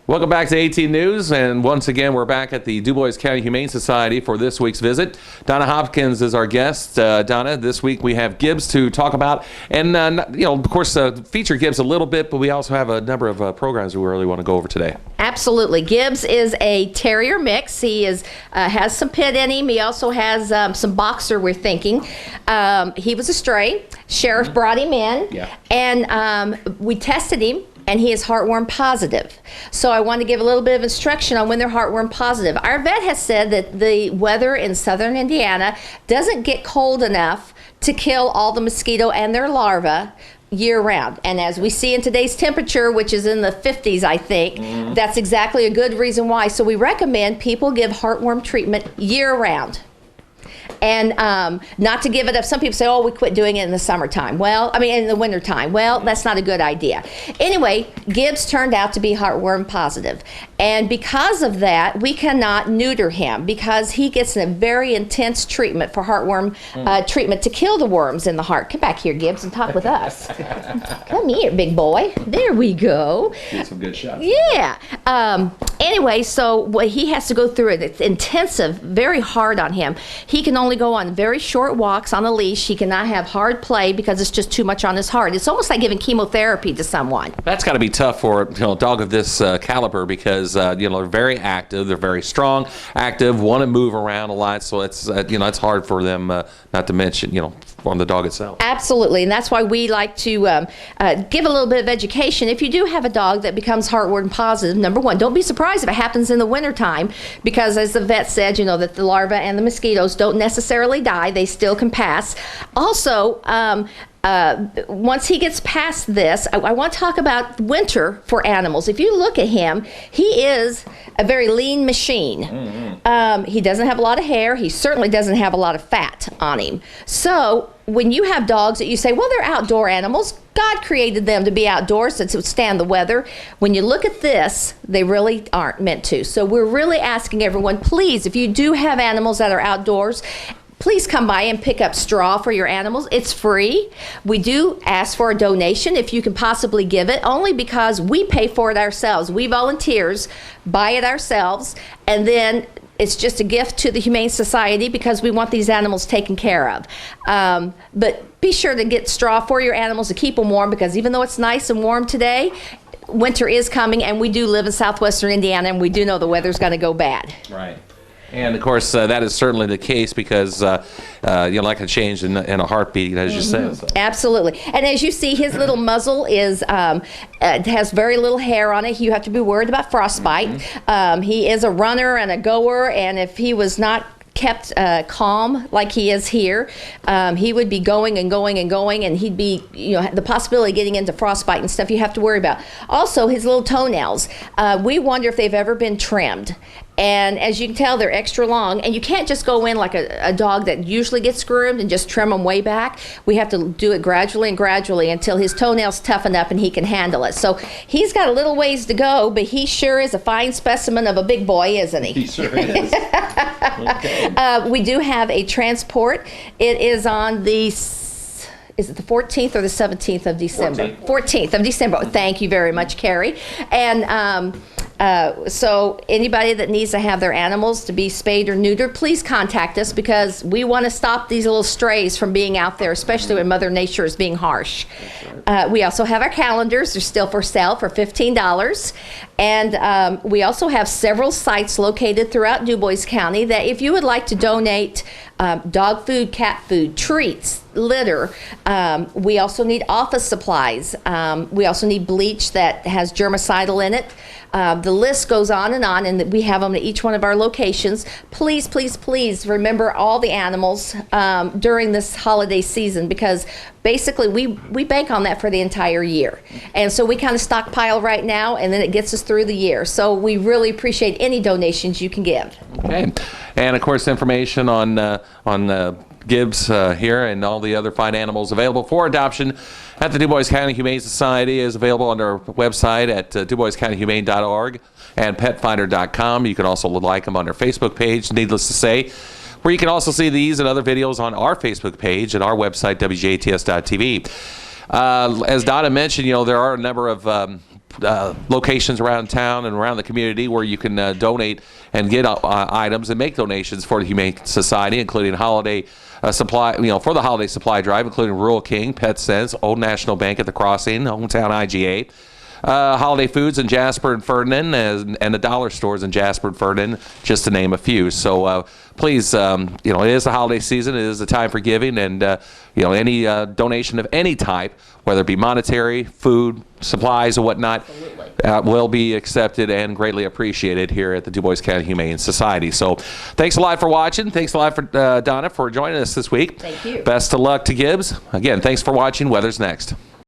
Welcome back to 18 News, and once again we're back at the Dubois County Humane Society for this week's visit. Donna Hopkins is our guest. Donna, this week we have Gibbs to talk about, and of course feature Gibbs a little bit, but we also have a number of programs we really want to go over today. Absolutely. Gibbs is a terrier mix. He has some pit in him. He also has some boxer, we're thinking. He was a stray. Sheriff brought him in, and we tested him, and he is heartworm positive. So I want to give a little bit of instruction on when they're heartworm positive. Our vet has said that the weather in southern Indiana doesn't get cold enough to kill all the mosquito and their larvae year-round. And as we see in today's temperature, which is in the 50s, I think, that's exactly a good reason why. So we recommend people give heartworm treatment year-round. And not to give it up. Some people say, oh, we quit doing it in the summertime. Well, I mean, in the wintertime. Well, that's not a good idea. Anyway, Gibbs turned out to be heartworm positive. And because of that, we cannot neuter him because he gets a very intense treatment for heartworm treatment to kill the worms in the heart. Come back here, Gibbs, and talk with us. Come here, big boy. There we go. Get some good shots. Yeah. Anyway, so he has to go through it. It's intensive, very hard on him. He can only go on very short walks on a leash. He cannot have hard play because it's just too much on his heart. It's almost like giving chemotherapy to someone. That's got to be tough for a dog of this caliber because they're very active, they're very strong, active, want to move around a lot. So it's it's hard for them. Not to mention on the dog itself. Absolutely, and that's why we like to give a little bit of education. If you do have a dog that becomes heartworm positive, number one, don't be surprised if it happens in the wintertime because, as the vet said, that the larvae and the mosquitoes don't necessarily die. They still can pass. Also, once he gets past this, I want to talk about winter for animals. If you look at him, he is a very lean machine. He doesn't have a lot of hair. He certainly doesn't have a lot of fat on him. So when you have dogs that you say, well, they're outdoor animals, God created them to be outdoors to stand the weather. When you look at this, they really aren't meant to. So we're really asking everyone, please, if you do have animals that are outdoors, please come by and pick up straw for your animals. It's free. We do ask for a donation if you can possibly give it, only because we pay for it ourselves. We volunteers buy it ourselves, and then it's just a gift to the Humane Society because we want these animals taken care of. But be sure to get straw for your animals to keep them warm, because even though it's nice and warm today, winter is coming, and we do live in southwestern Indiana, and we do know the weather's going to go bad. Right. And of course, that is certainly the case because like can change in a heartbeat, as you said. So. Absolutely. And as you see, his little muzzle has very little hair on it. You have to be worried about frostbite. He is a runner and a goer, and if he was not kept calm like he is here, he would be going and going and going, and he'd be, the possibility of getting into frostbite and stuff you have to worry about. Also, his little toenails, we wonder if they've ever been trimmed. And as you can tell, they're extra long, and you can't just go in like a dog that usually gets groomed and just trim them way back. We have to do it gradually and gradually until his toenails toughen up and he can handle it. So he's got a little ways to go, but he sure is a fine specimen of a big boy, isn't he? He sure is. Okay. We do have a transport. It is on the... Is it the 14th or the 17th of December? 14th of December. Thank you very much, Carey. And so anybody that needs to have their animals to be spayed or neutered, please contact us, because we want to stop these little strays from being out there, especially when Mother Nature is being harsh. We also have our calendars. They're still for sale for $15. And we also have several sites located throughout Dubois County that if you would like to donate dog food, cat food, treats, litter. We also need office supplies. We also need bleach that has germicidal in it. The list goes on, and we have them at each one of our locations. Please, please, please remember all the animals during this holiday season, because basically we bank on that for the entire year. And so we kind of stockpile right now, and then it gets us through the year. So we really appreciate any donations you can give. Okay. And of course, information on Gibbs here and all the other fine animals available for adoption at the Dubois County Humane Society is available on our website at duboiscountyhumane.org and petfinder.com. You can also like them on our Facebook page, needless to say, where you can also see these and other videos on our Facebook page and our website, WJTS.tv. As Donna mentioned, there are a number of locations around town and around the community where you can donate and get items and make donations for the Humane Society, including holiday supply, for the holiday supply drive, including Rural King, Pet Sense, Old National Bank at the Crossing, Hometown IGA, Holiday Foods in Jasper and Ferdinand, and the dollar stores in Jasper and Ferdinand, just to name a few. So please, it is the holiday season. It is the time for giving, and any donation of any type, whether it be monetary, food, supplies, or whatnot, will be accepted and greatly appreciated here at the Dubois County Humane Society. So thanks a lot for watching. Thanks a lot for Donna for joining us this week. Thank you. Best of luck to Gibbs. Again, thanks for watching. Weather's next.